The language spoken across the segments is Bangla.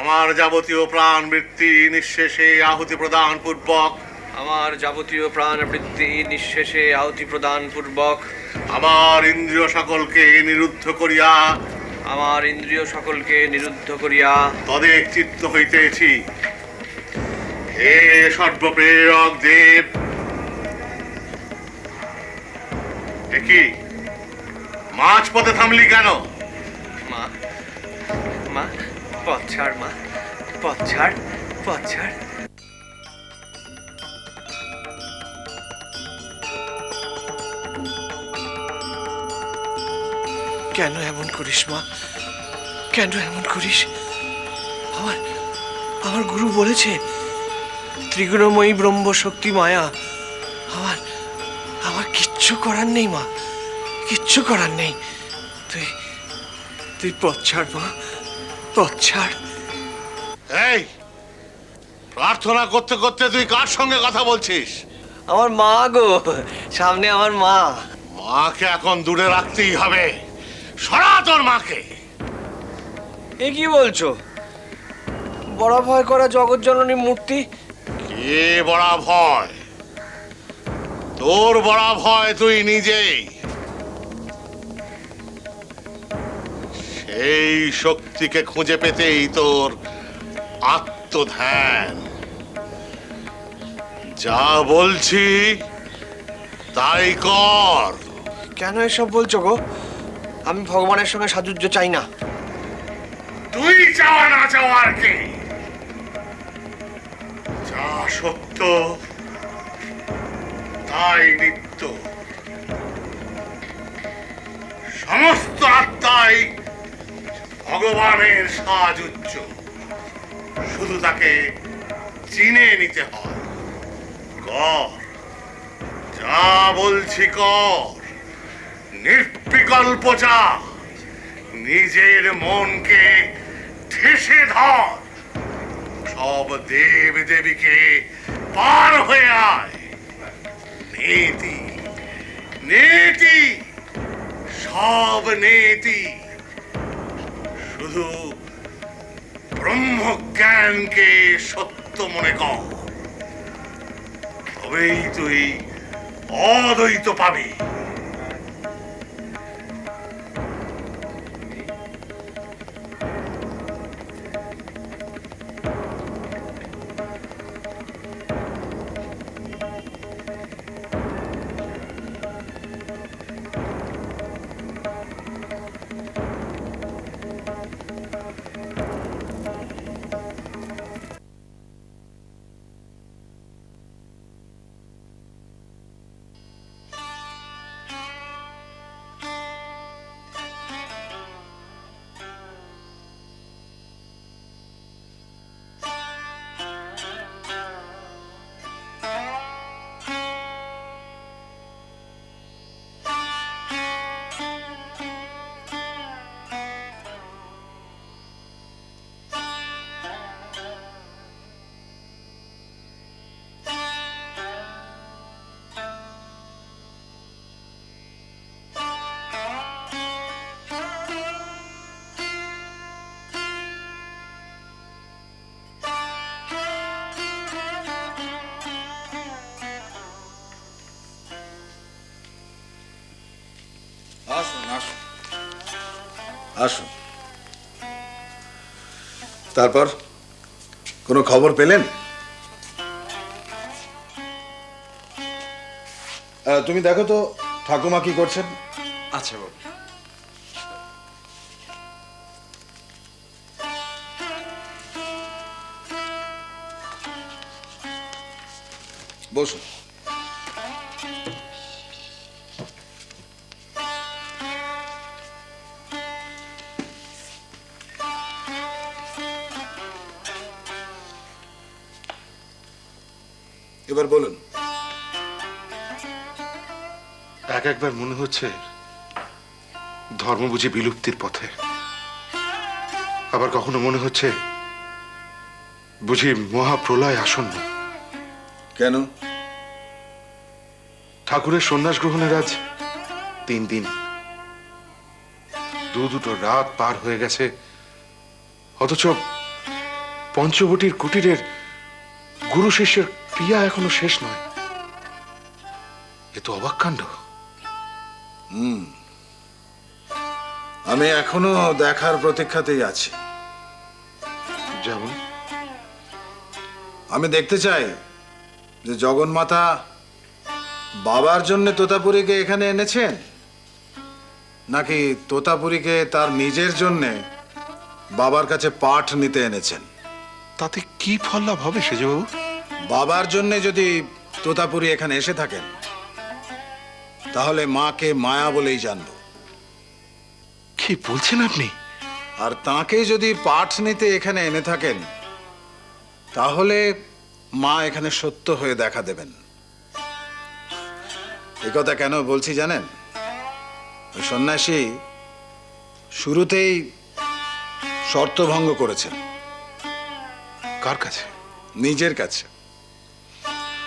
আমার যাবতীয় প্রাণ বৃত্তি নিঃশেষে আহুতি প্রদান পূর্বক আমার যাবতীয় প্রাণ বৃত্তি নিঃশেষে আহুতি প্রদান পূর্বক আমার ইন্দ্রিয় সকলকে নিরুদ্ধ করিয়া আমার ইন্দ্রিয় সকলকে নিরুদ্ধ করিয়া তদেক চিত্ত হইতেছি। হে সর্বপ্রেরক দেব, কি মাঝ পথে থামলি কেন? মা মা পথ ছাড়, মা পথ ছাড়, পথ ছাড়। কেন এমন করিস মা, কেন এমন করিস? আমার আমার গুরু বলেছে ত্রিগুণময়ী ব্রহ্ম শক্তি মায়া। আমার আমার কিচ্ছু করার নেই মা, কিচ্ছু করার নেই। তুই তুই পথ ছাড় মা, পথ ছাড়। এই প্রার্থনা করতে করতে তুই কার সঙ্গে কথা বলছিস? আমার মা গো, সামনে আমার মা। মাকে এখন দূরে রাখতেই হবে। সরা তোর মাকে। এ কি বলছো? বড় ভয় করা জগৎ জননী মূর্তি। কে বড় ভয়? তোর বড় ভয় তুই নিজেই। সেই শক্তিকে খুঁজে পেতেই তোর আত্মধ্যান। যা বলছি তাই কর। কেন এসব বলছো গো? আমি ভগবানের সঙ্গে সাযুজ্য চাই না। তুই চাওয়া না চাওয়ার কি? যা সত্য তাই নিত্য। সমস্ত আত্মাই ভগবানের সাহায্য, শুধু তাকে চিনে নিতে হয়। কর, যা বলছি কর। নির্বিকল্প যা, নিজের মনকে ঠেসে ধর। সব দেব দেবীকে পার হয়ে আয়। নেতি নেতি, সব নেতি। শুধু ব্রহ্মজ্ঞানকে সত্য মনে কর, তবেই তুই অদ্বৈত পাবি। আসুন আসুন আসুন। তারপর কোনো খবর পেলেন? তুমি দেখো তো ঠাকুমা কি করছেন। আচ্ছা বাবু। বসুন। এবার বলুন। একবার মনে হচ্ছে ধর্ম বুঝি বিলুপ্তির পথে, আবার কখনো মনে হচ্ছে বুঝি মহাপ্রলয় আসন্ন। কেন? ঠাকুরের সন্ন্যাস গ্রহণের আজ 3 দিন, দুটো রাত পার হয়ে গেছে, অথচ পঞ্চবটির কুটিরের গুরু শিষ্যের ক্রিয়া এখনো শেষ নয়। এ তো অবাক কাণ্ড। আমি এখনো দেখার প্রতীক্ষাতেই আছি। যেমন? আমি দেখতে চাই যে জগন্মাতা বাবার জন্য তোতাপুরীকে এখানে এনেছেন, নাকি তোতাপুরীকে তার নিজের জন্যে বাবার কাছে পাঠ নিতে এনেছেন। তাতে কি ফল লাভ হবে সেজবাবু? বাবার জন্য যদি তোতাপুরী এখানে এসে থাকেন, তাহলে মাকে মায়া বলেই জানবো। কি বলছেন আপনি? আর তাকে যদি পাঠ নিতে এখানে এনে থাকেন, তাহলে মা এখানে সত্য হয়ে দেখা দেবেন। এ কথা কেন বলছি জানেন? ওই সন্ন্যাসী শুরুতেই শর্তভঙ্গ করেছেন। কার কাছে? নিজের কাছে।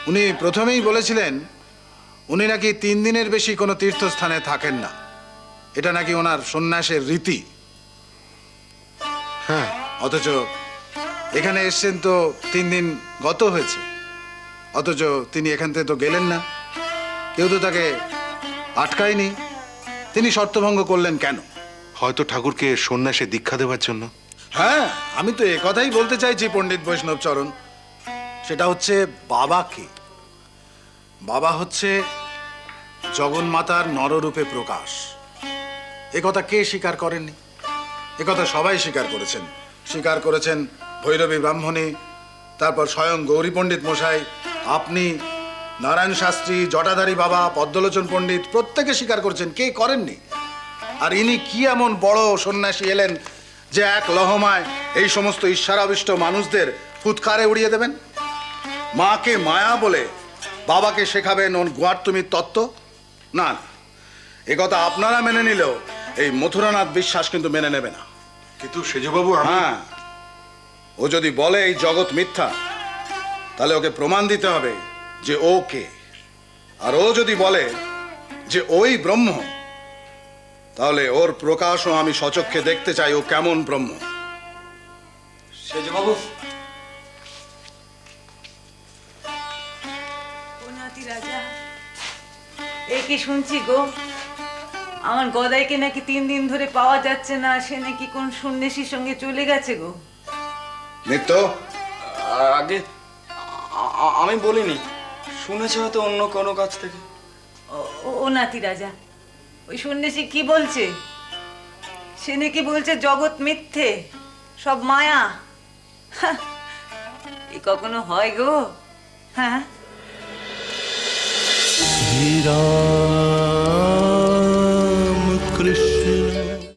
উনি প্রথমেই বলেছিলেন উনি নাকি 3 দিনের বেশি কোনো তীর্থস্থানে থাকেন না, এটা নাকি ওনার সন্ন্যাসের রীতি। হ্যাঁ, অথচ এখানে এসছেন তো 3 দিন গত হয়েছে, অথচ তিনি এখান থেকে তো গেলেন না, কেউ তো তাকে আটকায়নি। তিনি শর্তভঙ্গ করলেন কেন? হয়তো ঠাকুরকে সন্ন্যাসে দীক্ষা দেওয়ার জন্য। হ্যাঁ, আমি তো এ কথাই বলতে চাইছি পণ্ডিত বৈষ্ণব চরণ। সেটা হচ্ছে বাবাকে। বাবা হচ্ছে জগন্মাতার নররূপে প্রকাশ। এ কথা কে স্বীকার করেননি? এ কথা সবাই স্বীকার করেছেন। স্বীকার করেছেন ভৈরবী ব্রাহ্মণী, তারপর স্বয়ং গৌরী পণ্ডিত মশাই, আপনি, নারায়ণ শাস্ত্রী, জটাধারী বাবা, পদ্মলোচন পণ্ডিত, প্রত্যেকে স্বীকার করেছেন। কে করেননি? আর ইনি কি এমন বড় সন্ন্যাসী এলেন যে এক লহমায় এই সমস্ত ঈশ্বরাবিষ্ট মানুষদের ফুৎকারে উড়িয়ে দেবেন? মাকে মায়া বলে বাবাকে শেখাবেন ওর গোয়ার্তুমির তত্ত্ব? না, এ কথা আপনারা মেনে নিলেও এই মথুরানাথ বিশ্বাস কিন্তু মেনে নেবে না। কিন্তু সেজবাবু, হ্যাঁ, ও যদি বলে এই জগৎ মিথ্যা, তাহলে ওকে প্রমাণ দিতে হবে যে ও কে। আর ও যদি বলে যে ওই ব্রহ্ম, তাহলে ওর প্রকাশও আমি সচক্ষে দেখতে চাই ও কেমন ব্রহ্ম। সেজবাবু, ও নাতি রাজা, এ কি শুনছি গো, আমার গদাইকে নাকি 3 দিন ধরে পাওয়া যাচ্ছে না, সে নাকি কোন সন্ন্যাসীর সঙ্গে চলে গেছে গো। নিত্য, আগে আমি বলিনি, শুনেছে হয়তো অন্য কোনো কাছ থেকে। ও নাতি রাজা, ওই সন্ন্যাসী কি বলছে? সে নাকি বলছে জগৎ মিথ্যে, সব মায়া। হ্যাঁ, এ কখনো হয় গো? হ্যাঁ। ধীরা